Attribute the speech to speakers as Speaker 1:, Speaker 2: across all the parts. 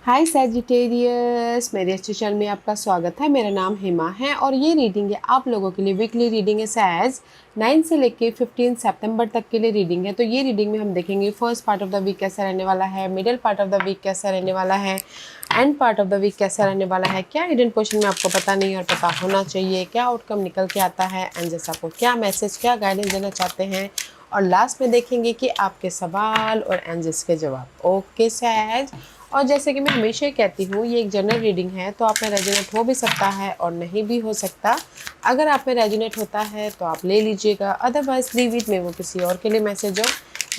Speaker 1: हाय Sagittarius, मेरे अच्छे channel में आपका स्वागत है। मेरा नाम हेमा है और ये रीडिंग है आप लोगों के लिए। वीकली रीडिंग है सैज 9 से लेके 15 सितंबर तक के लिए रीडिंग है। तो ये रीडिंग में हम देखेंगे first part of the week कैसा रहने वाला है, middle part of the week कैसा रहने वाला है, end part of the week कैसा रहने वाला है, क्या हिडन पोर्शन में आपको पता नहीं और पता होना चाहिए, क्या आउटकम निकल के आता है, एंड जैसा आपको क्या मैसेज, क्या गाइडेंस देना चाहते हैं, और लास्ट में देखेंगे कि आपके सवाल और एंजल्स के जवाब। ओके सैज, और जैसे कि मैं हमेशा ही कहती हूँ, ये एक जनरल रीडिंग है तो आप में रेजोनेट हो भी सकता है और नहीं भी हो सकता। अगर आप में रेजोनेट होता है तो आप ले लीजिएगा, अदरवाइज लीव इट में, वो किसी और के लिए मैसेज हो।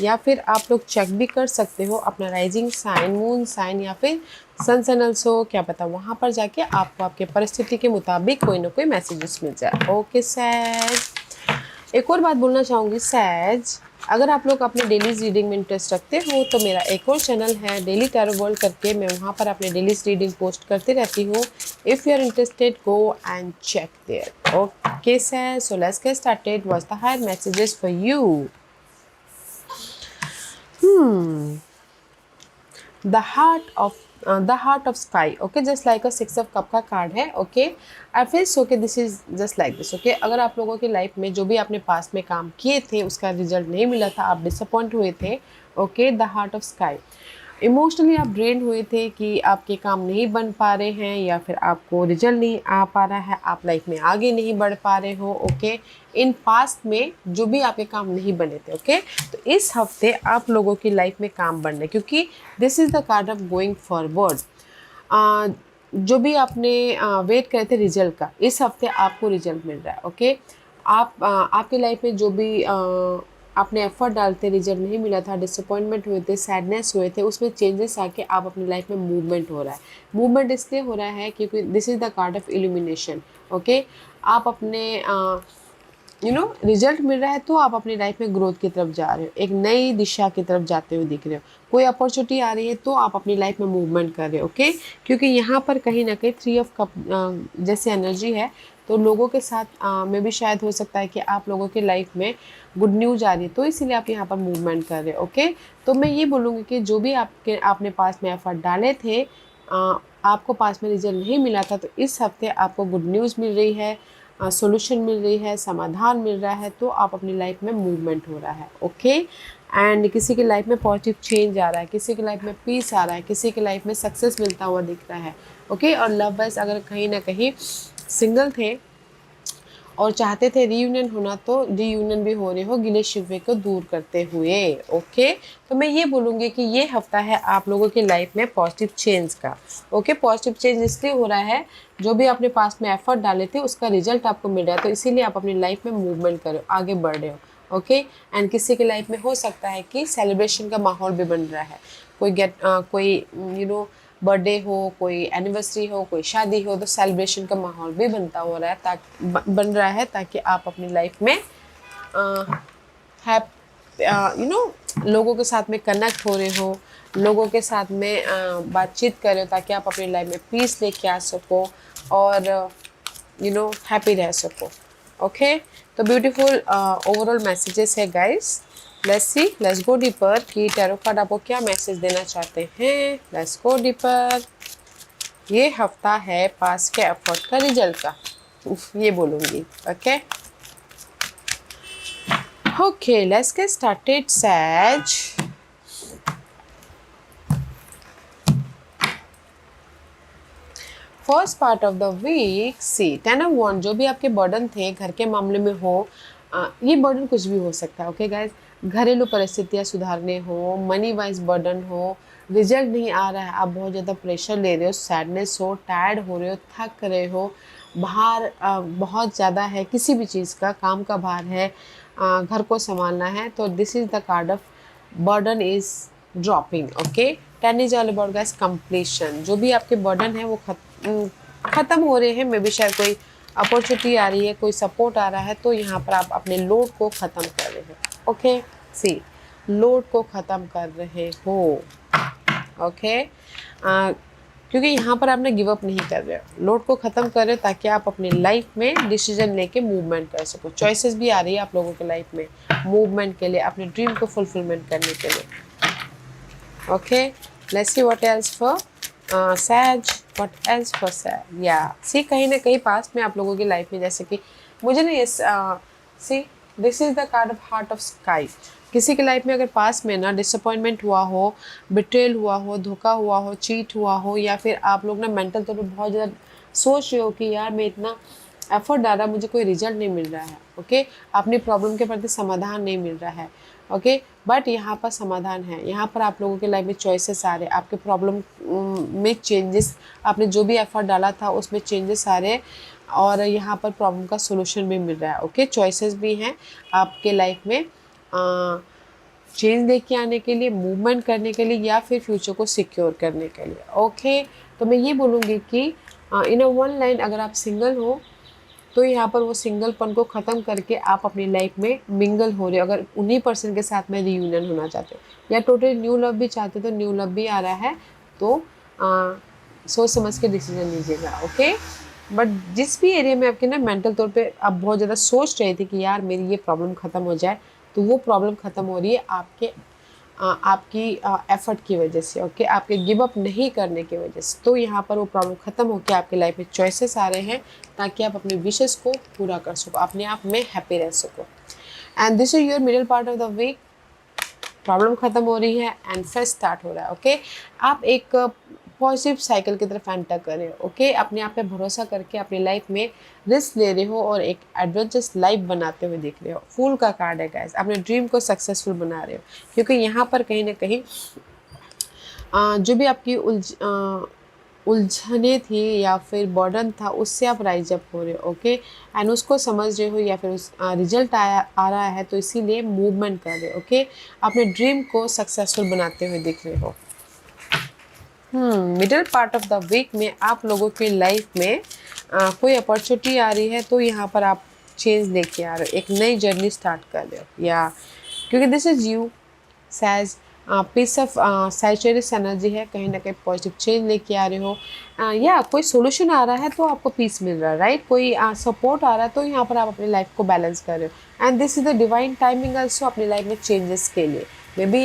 Speaker 1: या फिर आप लोग चेक भी कर सकते हो अपना राइजिंग साइन, मून साइन या फिर सन सनल्स हो, क्या पता वहाँ पर जाके आपको आपके परिस्थिति के मुताबिक कोई ना कोई मैसेजेस मिल जाए। ओके सैज, एक और बात बोलना चाहूँगी सैज, अगर आप लोग अपने डेली रीडिंग में इंटरेस्ट रखते हो तो मेरा एक और चैनल है डेली टैरो वर्ल्ड करके, मैं वहाँ पर अपने डेली रीडिंग पोस्ट करती रहती हूँ। If you are interested go and check there. Okay sage, so let's get started. What's the higher messages for you? The heart of sky. Okay, just like a six of cup का card है। Okay, I feel so के this is just like this. Okay, अगर आप लोगों की life में जो भी आपने पास में काम किए थे उसका रिजल्ट नहीं मिला था, आप डिसअपॉइंट हुए थे। Okay, the heart of sky, emotionally आप ड्रेन हुए थे कि आपके काम नहीं बन पा रहे हैं या फिर आपको रिजल्ट नहीं आ पा रहा है, आप लाइफ में आगे नहीं बढ़ पा रहे हो। ओके, इन पास्ट में जो भी आपके काम नहीं बने थे। ओके, तो इस हफ्ते आप लोगों की लाइफ में काम बन रहे, क्योंकि this is the card of going forward. जो भी आपने वेट करे थे रिजल्ट का, इस हफ्ते आपको रिजल्ट मिल रहा है। ओके, आपकी लाइफ में जो भी आपने एफर्ट डालते रिजल्ट नहीं मिला था, डिसअपॉइंटमेंट हुए थे, सैडनेस हुए थे, उसमें चेंजेस आके आप अपनी लाइफ में मूवमेंट हो रहा है। मूवमेंट इसलिए हो रहा है क्योंकि this is the card of illumination. Okay, आप अपने रिजल्ट मिल रहा है तो आप अपनी लाइफ में ग्रोथ की तरफ जा रहे हो, एक नई दिशा की तरफ जाते हुए दिख रहे हो। कोई अपॉर्चुनिटी आ रही है तो आप अपनी लाइफ में मूवमेंट कर रहे हो। ओके, क्योंकि यहाँ पर कहीं ना कहीं 3 ऑफ कप जैसे एनर्जी है, तो लोगों के साथ में भी शायद हो सकता है कि आप लोगों की लाइफ में गुड न्यूज आ रही है, तो इसीलिए आप यहाँ पर मूवमेंट कर रहे हो। ओके, तो मैं ये बोलूँगी कि जो भी आपने पास में एफर्ट डाले थे, आपको पास में रिजल्ट नहीं मिला था, तो इस हफ्ते आपको गुड न्यूज़ मिल रही है, सॉल्यूशन मिल रही है, समाधान मिल रहा है, तो आप अपनी लाइफ में मूवमेंट हो रहा है। ओके, एंड किसी की लाइफ में पॉजिटिव चेंज आ रहा है, किसी की लाइफ में पीस आ रहा है, किसी की लाइफ में सक्सेस मिलता हुआ दिख रहा है। ओके, और लव वाइज अगर कहीं ना कहीं सिंगल थे और चाहते थे रीयूनियन होना, तो रीयूनियन भी हो रहे हो गिले शिकवे को दूर करते हुए। ओके, तो मैं ये बोलूँगी कि ये हफ्ता है आप लोगों की लाइफ में पॉजिटिव चेंज का। ओके, पॉजिटिव चेंज इसलिए हो रहा है, जो भी आपने पास में एफर्ट डाले थे उसका रिजल्ट आपको मिल रहा है, तो इसीलिए आप अपनी लाइफ में मूवमेंट करो, आगे बढ़ रहे हो। ओके, एंड किसी की लाइफ में हो सकता है कि सेलिब्रेशन का माहौल भी बन रहा है, कोई बर्थडे हो, कोई एनिवर्सरी हो, कोई शादी हो, तो सेलिब्रेशन का माहौल भी बन रहा है ताकि आप अपनी लाइफ में लोगों के साथ में कनेक्ट हो रहे हो, लोगों के साथ में बातचीत कर रहे हो, ताकि आप अपनी लाइफ में पीस लेके आ सको और हैप्पी रह सको। ओके, तो ब्यूटीफुल ओवरऑल मैसेजेस है guys. Let's see, let's go deeper कि टैरो कार्ड आपको क्या मैसेज देना चाहते हैं। Let's go deeper. ये हफ्ता है पास के एफर्ट का रिजल्ट का, ये बोलूँगी। Okay okay, let's get started sage. First part of the week, see 10 of wand, जो भी आपके बर्डन थे घर के मामले में हो, ये बर्डन कुछ भी हो सकता है। ओके गाइज, घरेलू परिस्थितियाँ सुधारने हो, मनी वाइज बर्डन हो, रिजल्ट नहीं आ रहा है, आप बहुत ज़्यादा प्रेशर ले रहे हो, सैडनेस हो, टायर्ड हो रहे हो, थक रहे हो, भार बहुत ज़्यादा है, किसी भी चीज़ का काम का भार है, घर को संभालना है, तो this is the card of burden is dropping. Okay, 10 is all about guys completion. जो भी आपके बर्डन है वो ख़त्म हो रहे हैं, मे बी शायद कोई अपॉर्चुनिटी आ रही है, कोई सपोर्ट आ रहा है, तो यहाँ पर आप अपने लोड को ख़त्म कर रहे हो। ओके, सी, लोड को ख़त्म कर रहे हो। ओके, क्योंकि यहाँ पर आपने गिव अप नहीं कर रहे हो, लोड को ख़त्म कर रहे हो ताकि आप अपनी लाइफ में डिसीजन लेके मूवमेंट कर सको। चॉइसेस भी आ रही है आप लोगों के लाइफ में मूवमेंट के लिए, अपने ड्रीम को फुलफिलमेंट करने के लिए। Okay, let's see what else for sage, what else for sage, या सी कहीं ना कहीं पास्ट में आप लोगों की लाइफ में, जैसे कि मुझे ना ये see this is the card of heart of sky. किसी की लाइफ में अगर पास में ना डिसअपॉइंटमेंट हुआ हो, बिट्रेल हुआ हो, धोखा हुआ हो, चीट हुआ हो, या फिर आप लोग ना मेंटल तौर पे बहुत ज़्यादा सोच रहे हो कि यार मैं इतना एफर्ट डाला, मुझे कोई रिजल्ट नहीं मिल रहा है, ओके, अपनी प्रॉब्लम के प्रति समाधान नहीं मिल रहा है, ओके, बट यहाँ पर समाधान है। यहाँ पर आप लोगों के लाइफ में चॉइसेस आ रहे, आपके प्रॉब्लम में चेंजेस, आपने जो भी एफर्ट डाला था उसमें चेंजेस आ रहे, और यहाँ पर प्रॉब्लम का सोल्यूशन भी मिल रहा है, ओके, चॉइसेस भी हैं आपके लाइफ में चेंज लेके आने के लिए, मूवमेंट करने के लिए, या फिर फ्यूचर को सिक्योर करने के लिए, ओके। तो मैं ये बोलूँगी कि इन अ वन लाइन, अगर आप सिंगल हो तो यहाँ पर वो सिंगलपन को ख़त्म करके आप अपनी लाइफ में मिंगल हो रहे हो। अगर उन्हीं पर्सन के साथ में रीयूनियन होना चाहते हो या टोटली न्यू लव भी चाहते हो, तो न्यू लव भी आ रहा है, तो सोच समझ के डिसीजन लीजिएगा, ओके। बट जिस भी एरिया में आपके ना मेंटल तौर पे आप बहुत ज़्यादा सोच रहे थे कि यार मेरी ये प्रॉब्लम ख़त्म हो जाए, तो वो प्रॉब्लम ख़त्म हो रही है आपकी एफर्ट की वजह से, ओके, आपके गिव अप नहीं करने की वजह से। तो यहाँ पर वो प्रॉब्लम ख़त्म होकर आपकी लाइफ में चॉइसेस आ रहे हैं, ताकि आप अपने विशेस को पूरा कर सको, अपने आप में हैप्पी रह सको। And this is your middle part of the week. Problem ख़त्म हो रही है एंड फिर स्टार्ट हो रहा है, ओके। आप एक पॉजिटिव साइकिल की तरफ एंटर कर रहे हो, ओके, अपने आप पे भरोसा करके अपनी लाइफ में रिस्क ले रहे हो और एक एडवेंचरस लाइफ बनाते हुए दिख रहे हो। फूल का कार्ड है गाइस, अपने ड्रीम को सक्सेसफुल बना रहे हो, क्योंकि यहाँ पर कहीं ना कहीं जो भी आपकी उलझने थी या फिर बर्डन था, उससे आप राइज अप हो रहे हो, ओके, एंड उसको समझ रहे हो, या फिर उस रिजल्ट आ रहा है, तो इसीलिए मूवमेंट कर रहे हो, ओके, अपने ड्रीम को सक्सेसफुल बनाते हुए दिख रहे हो। Middle part of the week में आप लोगों की लाइफ में कोई अपॉर्चुनिटी आ रही है, तो यहाँ पर आप चेंज लेके आ रहे हो, एक नई जर्नी स्टार्ट कर रहे हो, या क्योंकि this is you sage piece of saturous energy है, कहीं ना कहीं पॉजिटिव चेंज लेके आ रहे हो, या कोई सोल्यूशन आ रहा है तो आपको पीस मिल रहा है, राइट, कोई सपोर्ट आ रहा है, तो यहाँ पर आप अपनी लाइफ को बैलेंस कर रहे हो। And this is the divine timing also अपनी लाइफ में चेंजेस के लिए। मे बी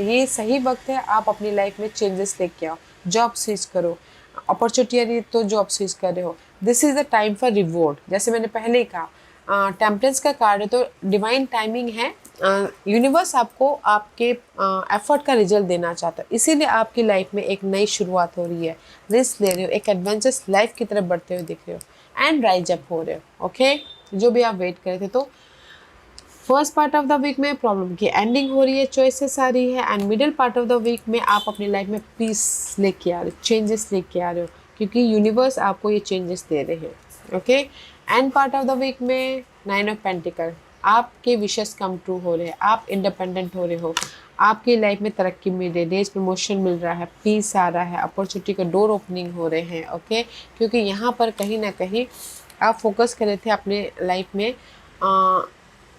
Speaker 1: ये सही वक्त है, आप अपनी लाइफ में चेंजेस लेके आओ, जॉब स्विच करो, अपॉर्चुनिटी आ रही है तो जॉब स्विच कर रहे हो। This is the time for reward, जैसे मैंने पहले ही कहा, टेम्परेंस का कार्ड है, तो डिवाइन टाइमिंग है, यूनिवर्स आपको आपके एफर्ट का रिजल्ट देना चाहता है, इसीलिए आपकी लाइफ में एक नई शुरुआत हो रही है, रिस्क ले रहे हो, एक एडवेंचरस लाइफ की तरफ बढ़ते हुए दिख रहे हो, एंड राइज अप हो रहे हो, ओके, जो भी आप वेट कर रहे थे। तो first part of the week में प्रॉब्लम की एंडिंग हो रही है, चॉइसेस आ रही है, and middle part of the week में आप अपनी लाइफ में पीस लेके आ रहे हो, चेंजेस लेके आ रहे हो, क्योंकि यूनिवर्स आपको ये चेंजेस दे रहे हैं, okay. End part of the week में 9 ऑफ पेंटिकल, आपके विशेस कम ट्रू हो रहे हैं, आप इंडिपेंडेंट हो रहे हो, आपकी लाइफ में तरक्की मिल रही है, रेज प्रमोशन मिल रहा है, पीस आ रहा है, अपॉर्चुनिटी का डोर ओपनिंग हो रहे हैं, ओके, क्योंकि यहाँ पर कहीं ना कहीं आप फोकस कर रहे थे अपने लाइफ में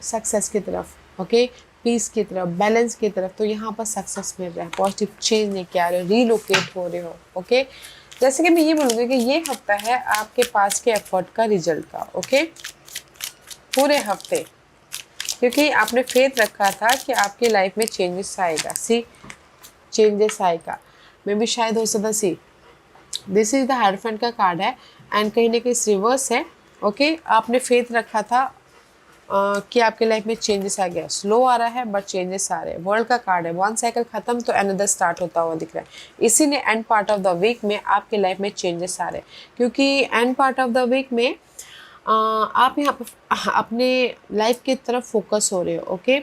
Speaker 1: सक्सेस की तरफ, ओके, पीस की तरफ, बैलेंस की तरफ, तो यहाँ पर सक्सेस मिल रहा है, पॉजिटिव चेंज लेके आ रहे हो, रीलोकेट हो रहे हो, ओके। जैसे कि मैं ये बोलूँगी कि ये हफ्ता है आपके पास के एफर्ट का रिजल्ट का, ओके, पूरे हफ्ते, क्योंकि आपने फेथ रखा था कि आपकी लाइफ में चेंजेस आएगा, सी चेंजेस आएगा, मे भी शायद हो सकता, सी दिस इज द हायरफेंट का कार्ड है, एंड कहीं ना कहीं रिवर्स है, ओके, आपने फेथ रखा था कि आपके लाइफ में चेंजेस आ गया, स्लो आ रहा है बट चेंजेस आ रहे हैं। वर्ल्ड का कार्ड है, वन साइकिल खत्म तो अनदर स्टार्ट होता हुआ दिख रहा है, इसीलिए end part of the week में आपके लाइफ में चेंजेस आ रहे हैं, क्योंकि end part of the week में आप यहाँ पर अपने लाइफ की तरफ फोकस हो रहे हो, ओके,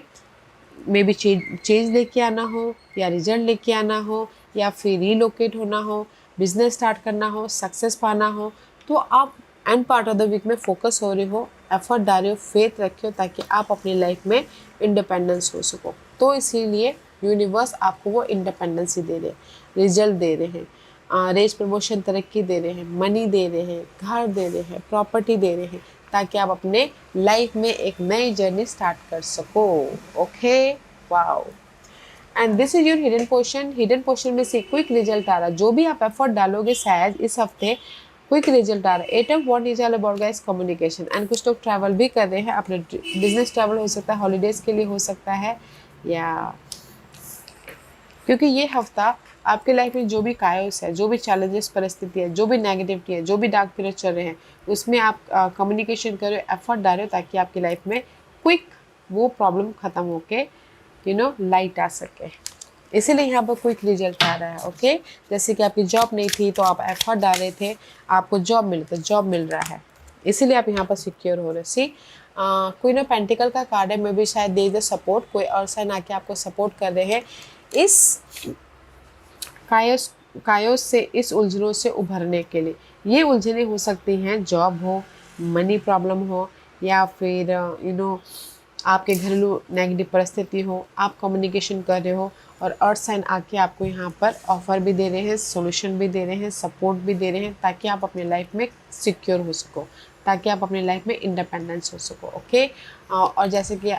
Speaker 1: मे बी चेंज लेके आना हो, या रिजल्ट लेके आना हो, या फिर रीलोकेट होना हो, बिजनेस स्टार्ट करना हो, सक्सेस पाना हो, तो आप end part of the week में फोकस हो रहे हो, एफर्ट डाल रहे हो, फेथ रखे हो, ताकि आप अपनी लाइफ में इंडिपेंडेंस हो सको। तो इसीलिए यूनिवर्स आपको वो इंडिपेंडेंसी दे रहे हैं, रिजल्ट दे रहे हैं, रेज प्रमोशन, तरक्की दे रहे हैं, मनी दे रहे हैं, घर दे रहे हैं, प्रॉपर्टी दे रहे हैं, ताकि आप अपने लाइफ में एक नई जर्नी स्टार्ट कर सको, okay, wow. And this is your hidden portion. Hidden portion में से क्विक रिजल्ट आ रहा है, जो भी आप एफर्ट डालोगे शायद इस हफ्ते क्विक रिजल्ट आ रहा है। 8 of wands is all about guys communication, and कुछ लोग ट्रैवल भी कर रहे हैं, अपने बिजनेस ट्रैवल हो सकता है, हॉलीडेज के लिए हो सकता है, या क्योंकि ये हफ्ता आपके लाइफ में जो भी कायोस है, जो भी चैलेंजेस परिस्थिति है, जो भी नेगेटिविटी है, जो भी डार्क पीरियड चल रहे हैं, उसमें आप कम्युनिकेशन करो, एफर्ट डालो, ताकि आपकी लाइफ में क्विक वो प्रॉब्लम ख़त्म होके लाइट आ सके। इसीलिए यहाँ पर क्विक रिजल्ट आ रहा है। ओके, जैसे कि आपकी जॉब नहीं थी तो आप एफर्ट डाल रहे थे, आपको जॉब मिल तो जॉब मिल रहा है, इसीलिए आप यहाँ पर सिक्योर हो रहे। सी कोई ना पेंटिकल का कार्ड है, में भी शायद दे दे सपोर्ट, कोई और साइन आके आपको सपोर्ट कर रहे हैं इस कायोस कायोस से, इस उलझनों से उभरने के लिए। ये उलझनें हो सकती हैं, जॉब हो, मनी प्रॉब्लम हो, या फिर आपके घरेलू नेगेटिव परिस्थिति हो, आप कम्युनिकेशन कर रहे हो और अर्थ साइन आके आपको यहाँ पर ऑफर भी दे रहे हैं, सॉल्यूशन भी दे रहे हैं, सपोर्ट भी दे रहे हैं, ताकि आप अपने लाइफ में सिक्योर हो सको, ताकि आप अपनी लाइफ में इंडिपेंडेंस हो सको। ओके, और जैसे कि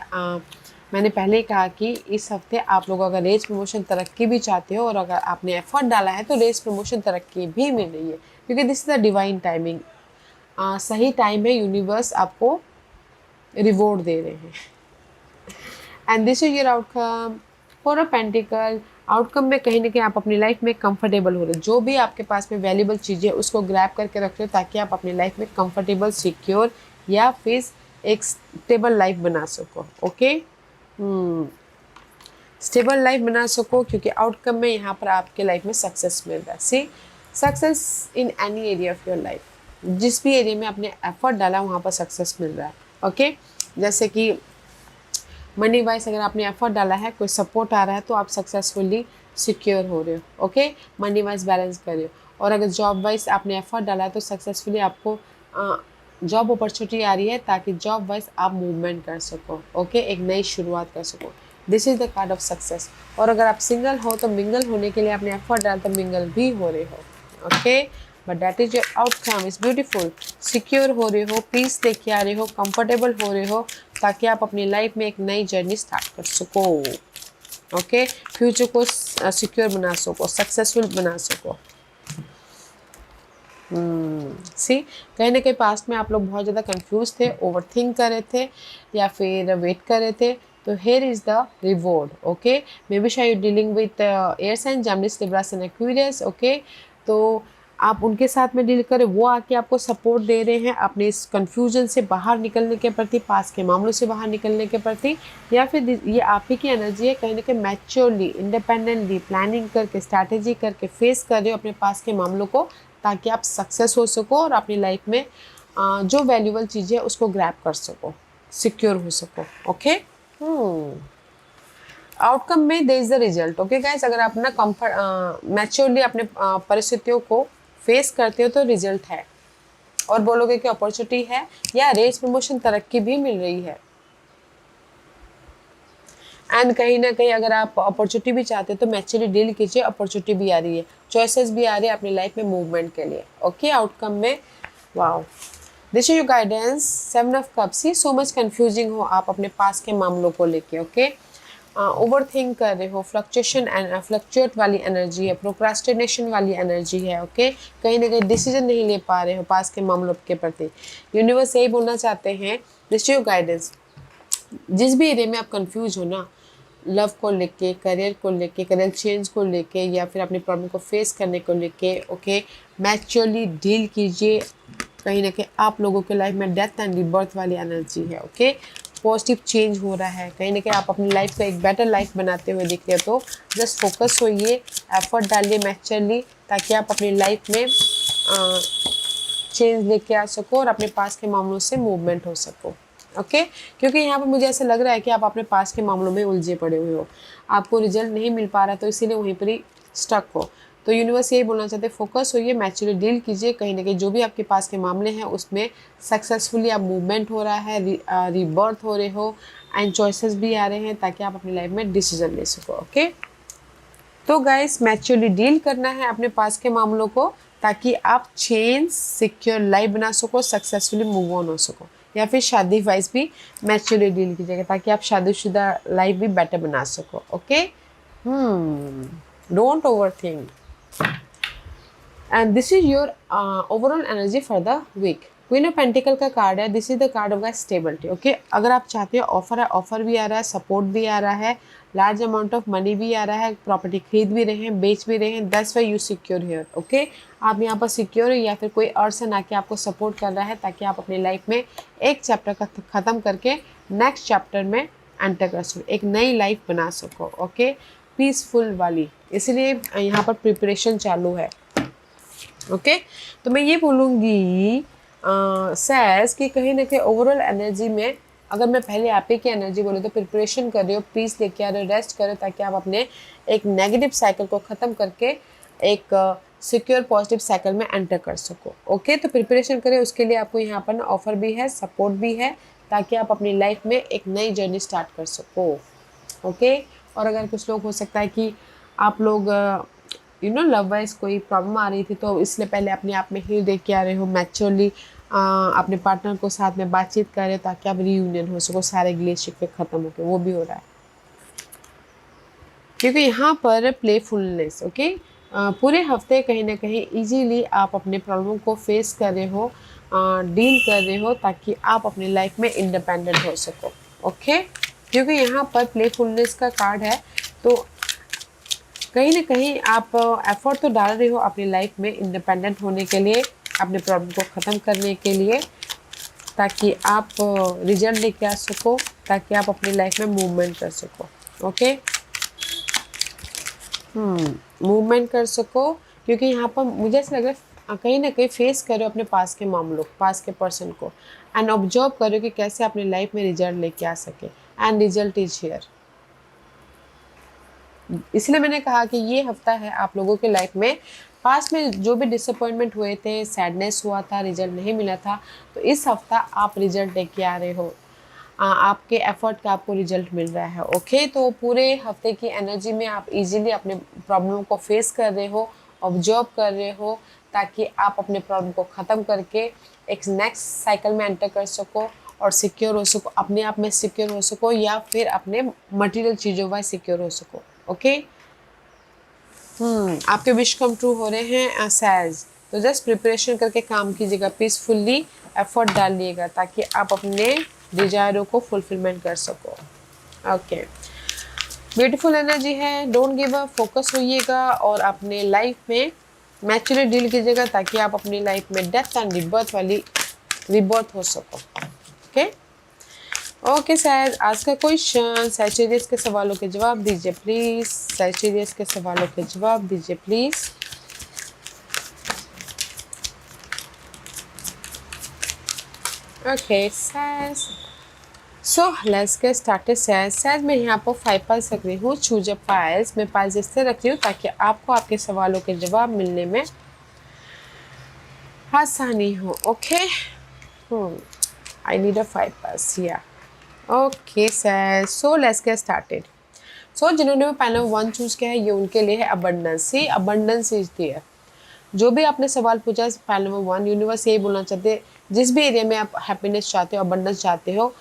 Speaker 1: मैंने पहले ही कहा कि इस हफ्ते आप लोग अगर रेस प्रमोशन तरक्की भी चाहते हो और अगर आपने एफर्ट डाला है तो रेस प्रमोशन तरक्की भी मिल रही है, क्योंकि this is the divine timing. सही टाइम है, यूनिवर्स आपको रिवॉर्ड दे रहे हैं। And this is your outcome for a pentacle. Outcome में कहीं ना कहीं आप अपनी लाइफ में कंफर्टेबल हो रहे हो, जो भी आपके पास में वैल्यूबल चीज़ें उसको ग्रैब करके रख रहे हो, ताकि आप अपनी लाइफ में कंफर्टेबल, सिक्योर या फिर एक स्टेबल लाइफ बना सको। ओके, स्टेबल लाइफ बना सको, क्योंकि आउटकम में यहाँ पर आपके लाइफ में सक्सेस मिल रहा है। See, success in any area of your life, जिस भी एरिया में आपने एफर्ट डाला वहाँ पर सक्सेस मिल रहा है। ओके, जैसे कि मनी वाइज अगर आपने एफर्ट डाला है, कोई सपोर्ट आ रहा है, तो आप सक्सेसफुली सिक्योर हो रहे हो। ओके, मनी वाइज बैलेंस कर रहे हो। और अगर जॉब वाइज आपने एफर्ट डाला है तो सक्सेसफुली आपको जॉब अपॉर्चुनिटी आ रही है, ताकि जॉब वाइज आप मूवमेंट कर सको। ओके, एक नई शुरुआत कर सको। This is the card of success. और अगर आप सिंगल हो तो मिंगल होने के लिए आपने एफर्ट डाला, तो मिंगल भी हो रहे हो। Okay, but that is your outcome, is beautiful. Secure हो रहे हो, पीस लेके आ रहे हो, कंफर्टेबल हो रहे हो, ताकि आप अपनी लाइफ में एक नई जर्नी स्टार्ट कर सको। ओके, फ्यूचर को सिक्योर बना सको, सक्सेसफुल बना सको। सी, कहीं ना कहीं पास्ट में आप लोग बहुत ज़्यादा कंफ्यूज थे, ओवर थिंक कर रहे थे, या फिर वेट कर रहे थे, तो here is the reward. Okay, maybe शायद dealing with air sign, Gemini, Libra and Aquarius. Okay, तो आप उनके साथ में डील करें, वो आके आपको सपोर्ट दे रहे हैं अपने इस कन्फ्यूजन से बाहर निकलने के प्रति, पास के मामलों से बाहर निकलने के प्रति, या फिर ये आप ही की एनर्जी है, कहीं ना कहीं मैच्योरली, इंडिपेंडेंटली प्लानिंग करके, स्ट्रैटेजी करके फेस कर रहे हो अपने पास के मामलों को, ताकि आप सक्सेस हो सको और अपनी लाइफ में जो वैल्यूबल चीज़ें है उसको ग्रैब कर सको, सिक्योर हो सको। ओके, आउटकम में there is the result. Okay guys, अगर आप ना कंफर्ट मैच्योरली अपने परिस्थितियों को फेस करते हो तो रिजल्ट है, और बोलोगे कि अपॉर्चुनिटी है, या रेस प्रमोशन तरक्की भी मिल रही है। एंड कहीं ना कहीं अगर आप अपॉर्चुनिटी भी चाहते हो तो मैच्योरली डील कीजिए, अपॉर्चुनिटी भी आ रही है, चॉइसेस भी आ रही है अपनी लाइफ में मूवमेंट के लिए। ओके, आउटकम में wow, this is your guidance. 7 of cups. He so much confusing हो आप अपने पास के मामलों को लेके। ओके, ओवर थिंक कर रहे हो, फ्लक्चुएशन एंड फ्लक्चुएट वाली एनर्जी है, प्रोक्रास्टिनेशन वाली एनर्जी है। ओके, कहीं ना कहीं डिसीजन नहीं ले पा रहे हो पास के मामलों के प्रति। यूनिवर्स यही बोलना चाहते हैं, दिस इज योर गाइडेंस। जिस भी एरिया में आप कंफ्यूज हो ना, लव को लेके, करियर को लेके, करियर चेंज को लेके, या फिर अपनी प्रॉब्लम को फेस करने को लेके, ओके, मैच्योरली डील कीजिए। कहीं ना कहीं आप लोगों के लाइफ में डेथ एंड रिबर्थ वाली एनर्जी है। ओके, पॉजिटिव चेंज हो रहा है, कहीं ना कहीं आप अपनी लाइफ को एक बेटर लाइफ बनाते हुए दिख रहे हो। तो जस्ट फोकस होइए, एफर्ट डालिए मैच्योरली, ताकि आप अपनी लाइफ में चेंज लेके आ सको और अपने पास के मामलों से मूवमेंट हो सको। ओके, क्योंकि यहाँ पर मुझे ऐसा लग रहा है कि आप अपने पास के मामलों में उलझे पड़े हुए हो, आपको रिजल्ट नहीं मिल पा रहा, तो इसीलिए वहीं पर ही स्टक हो। तो यूनिवर्स यही बोलना चाहते हैं, फोकस होइए, मैच्योरली डील कीजिए, कहीं ना कहीं जो भी आपके पास के मामले हैं उसमें सक्सेसफुली आप मूवमेंट हो रहा है, रीबर्थ हो रहे हो, एंड चॉइसेस भी आ रहे हैं, ताकि आप अपनी लाइफ में डिसीजन ले सको। ओके, तो गाइस मैच्योरली डील करना है अपने पास के मामलों को, ताकि आप चेंज सिक्योर लाइफ बना सको, सक्सेसफुली मूव ऑन हो सको, या फिर शादी वाइज भी मैच्योरली डील कीजिएगा, ताकि आप शादीशुदा लाइफ भी बेटर बना सको। Okay, don't over think. And this is your overall energy for the week. Queen of pentacle का कार्ड है, this is the card of stability. Okay, अगर आप चाहते हो ऑफर है, ऑफर भी आ रहा है, सपोर्ट भी आ रहा है, लार्ज अमाउंट ऑफ मनी भी आ रहा है, प्रॉपर्टी खरीद भी रहे हैं, बेच भी रहे हैं, that's why you secure here. Okay, आप यहाँ पर सिक्योर हो या फिर कोई पर्सन आके आपको सपोर्ट कर रहा है ताकि आप अपनी लाइफ में एक चैप्टर का ख़त्म करके नेक्स्ट चैप्टर में एंटर कर सको, एक नई लाइफ बना सको। ओके, पीसफुल वाली, इसलिए यहाँ पर प्रिपरेशन चालू है। ओके, तो मैं ये बोलूँगी सैस कि कहीं ना कहीं ओवरऑल एनर्जी में, अगर मैं पहले आप ही की एनर्जी बोलूँ तो प्रिपरेशन कर रहे हो, पीस लेके आ रहे हो, रेस्ट करो ताकि आप अपने एक नेगेटिव साइकिल को ख़त्म करके एक सिक्योर पॉजिटिव साइकिल में एंटर कर सको। ओके, तो प्रिपरेशन करें, उसके लिए आपको यहाँ पर ऑफर भी है, सपोर्ट भी है, ताकि आप अपनी लाइफ में एक नई जर्नी स्टार्ट कर सको। ओके, और अगर कुछ लोग हो सकता है कि आप लोग लव वाइज कोई प्रॉब्लम आ रही थी, तो इसलिए पहले अपने आप में हील देख के आ रहे हो, मैच्योरली अपने पार्टनर को साथ में बातचीत कर रहे हो ताकि आप रीयूनियन हो सको, सारे गिलेशिप पे ख़त्म हो के, वो भी हो रहा है क्योंकि यहाँ पर प्लेफुलनेस। ओके, पूरे हफ्ते कहीं ना कहीं इजीली आप अपने प्रॉब्लम को फेस कर रहे हो, डील कर रहे हो, ताकि आप अपनी लाइफ में इंडिपेंडेंट हो सको। ओके, क्योंकि यहाँ पर प्लेफुलनेस का कार्ड है, तो कहीं ना कहीं आप एफर्ट तो डाल रहे हो अपनी लाइफ में इंडिपेंडेंट होने के लिए, अपने प्रॉब्लम को ख़त्म करने के लिए, ताकि आप रिजल्ट लेके आ सको, ताकि आप अपनी लाइफ में मूवमेंट कर सको। ओके, मूवमेंट कर सको, क्योंकि यहाँ पर मुझे ऐसा लग रहा है कहीं ना कहीं फेस करो अपने पास के मामलों, पास के पर्सन को, एंड ऑब्जर्व करो कि कैसे अपनी लाइफ में रिजल्ट लेके आ सके, एंड रिजल्ट इज हियर। इसलिए मैंने कहा कि ये हफ्ता है आप लोगों के लाइफ में, पास में जो भी डिसअपॉइंटमेंट हुए थे, सैडनेस हुआ था, रिजल्ट नहीं मिला था, तो इस हफ्ता आप रिजल्ट लेके आ रहे हो, आपके एफर्ट का आपको रिजल्ट मिल रहा है। ओके, तो पूरे हफ्ते की एनर्जी में आप इजीली अपने प्रॉब्लम को फेस कर रहे हो, ऑब्जर्व कर रहे हो, ताकि आप अपने प्रॉब्लम को ख़त्म करके एक नेक्स्ट साइकिल में एंटर कर सको और सिक्योर हो सको, अपने आप में सिक्योर हो सको, या फिर अपने मटेरियल चीज़ों में सिक्योर हो सको। ओके, आपके विश कम ट्रू हो रहे हैं सैज, तो जस्ट प्रिपरेशन करके काम कीजिएगा, पीसफुल्ली एफर्ट डालिएगा, ताकि आप अपने डिजायरों को फुलफिलमेंट कर सको। ओके, ब्यूटीफुल एनर्जी है, डोंट गिव अप, फोकस होइएगा और अपने लाइफ में मैच्योरली डील कीजिएगा, ताकि आप अपनी लाइफ में डेथ एंड रिबर्थ वाली रिबर्थ हो सको। ओके, ओके सर, आज का क्वेश्चन, सैजिटेरियस के सवालों के जवाब दीजिए प्लीज, सैजिटेरियस के सवालों के जवाब दीजिए please. Okay sir, so let's get started sir. Sir मैं यहाँ पर 5 पाइल्स रख रही हूँ, चूज अ पाइल्स। मैं पाइल्स इससे रख रही हूँ ताकि आपको आपके सवालों के जवाब मिलने में आसानी हो। Okay, I need a 5 piles या। Okay sir, so let's get started. सो जिन्होंने भी पैनल 1 चूज किया है, ये उनके लिए है abundance. See, abundance is there. जो भी आपने सवाल पूछा है पैनल नंबर 1, यूनिवर्स यही बोलना चाहते हैं, जिस भी एरिया में आप हैप्पीनेस चाहते हो, अबंडेंस चाहते हो,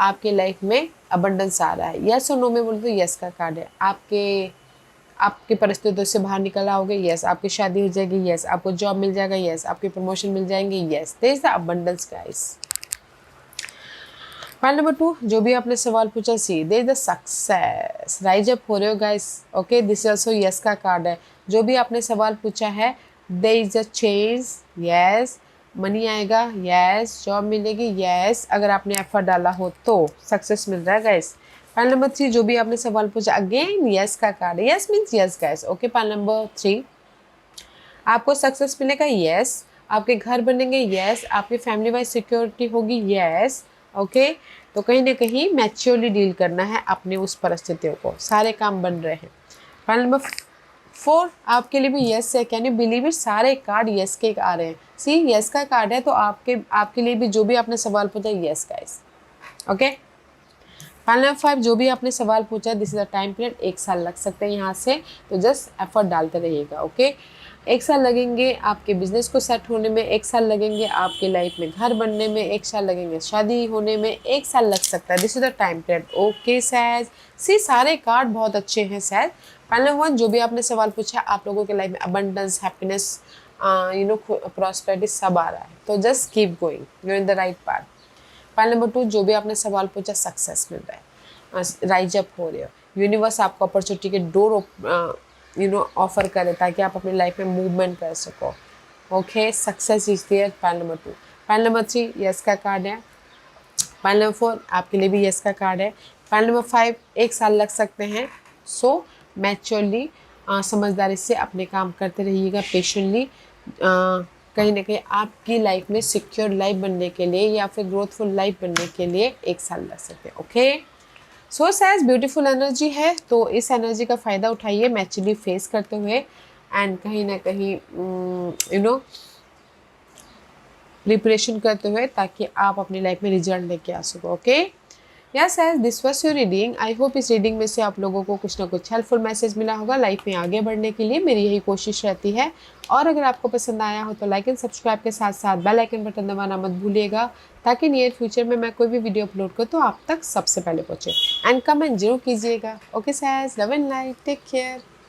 Speaker 1: आपके लाइफ में अबंडेंस आ रहा है। यस और नो में बोलते तो यस का कार्ड है। आपके परिस्थितियों से बाहर निकल आओगे, यस। आपकी शादी हो जाएगी, यस। आपको जॉब मिल जाएगा, यस। आपके प्रमोशन मिल जाएंगे, yes. There is the abundance guys. Point number 2, जो भी आपने सवाल पूछा, see there is the success, rise up हो रहे हो guys. Okay, this is also yes का कार्ड है। जो भी आपने सवाल पूछा है, there is a change, yes. Money आएगा, यस। जॉब मिलेगी, यस। अगर आपने एफर्ट डाला हो तो सक्सेस मिल रहा है गाइस। पॉइंट नंबर 3, जो भी आपने सवाल पूछा, अगेन यस का कार्ड है। Yes means yes guys. Okay, point number 3, आपको सक्सेस मिलेगा, यस। आपके घर बनेंगे, यस। आपकी फैमिली वाइज सिक्योरिटी होगी, यस। ओके, तो कहीं ना कहीं मैच्योरली डील करना है अपने उस परिस्थितियों को, सारे काम बन रहे हैं। पॉइंट नंबर 4, आपके लिए भी यस है, कैन यू बिलीव इट, सारे कार्ड यस के आ रहे हैं। सी, यस का कार्ड है, तो आपके लिए भी जो भी आपने सवाल पूछा, yes guys. Okay, point number 5, जो भी आपने सवाल पूछा, this is a time period, 1 साल लग सकते हैं यहाँ से, तो जस्ट एफर्ट डालते रहिएगा। ओके, 1 साल लगेंगे आपके बिजनेस को सेट होने में, 1 साल लगेंगे आपके लाइफ में घर बनने में, 1 साल लगेंगे शादी होने में, 1 साल लग सकता है। This is the time period. Okay sage, see सारे कार्ड बहुत अच्छे हैं सैज। पॉइंट नंबर 1, जो भी आपने सवाल पूछा, आप लोगों के लाइफ में अबंडेंस, हैप्पीनेस, प्रॉस्पेरिटी सब आ रहा है, तो just keep going, you in the right path. Point number 2, जो भी आपने सवाल पूछा, सक्सेस मिल रहा है, राइज अप हो रहे हो, यूनिवर्स आपको अपॉर्चुनिटी के डोर ऑफर करे ताकि आप अपनी लाइफ में मूवमेंट कर सको। Okay, success is there. Point number 2। Point number 3, yes का कार्ड है। पॉइंट नंबर 4, आपके लिए भी यस का कार्ड है। पॉइंट नंबर 5, 1 साल लग सकते हैं, सो मैच्योरली समझदारी से अपने काम करते रहिएगा, पेशेंटली। कहीं ना कहीं आपकी लाइफ में सिक्योर लाइफ बनने के लिए या फिर ग्रोथफुल लाइफ बनने के लिए 1 साल लग सकते हैं। ओके, सो सैज ब्यूटीफुल एनर्जी है, तो इस एनर्जी का फ़ायदा उठाइए मैच्योरली फेस करते हुए, एंड कहीं ना कहीं प्रिपरेशन करते हुए, ताकि आप अपनी लाइफ में रिजल्ट लेके आ सको। Okay, yes as this was your reading. I hope इस रीडिंग में से आप लोगों को कुछ ना कुछ हेल्पफुल मैसेज मिला होगा। लाइफ में आगे बढ़ने के लिए मेरी यही कोशिश रहती है, और अगर आपको पसंद आया हो तो लाइक एंड सब्सक्राइब के साथ साथ बेल आइकन बटन दबाना मत भूलिएगा, ताकि नियर फ्यूचर में मैं कोई भी वीडियो अपलोड करूँ तो आप तक सबसे पहले पहुँचे। एंड कमेंट जरूर कीजिएगा। Okay sage, love and light, take care.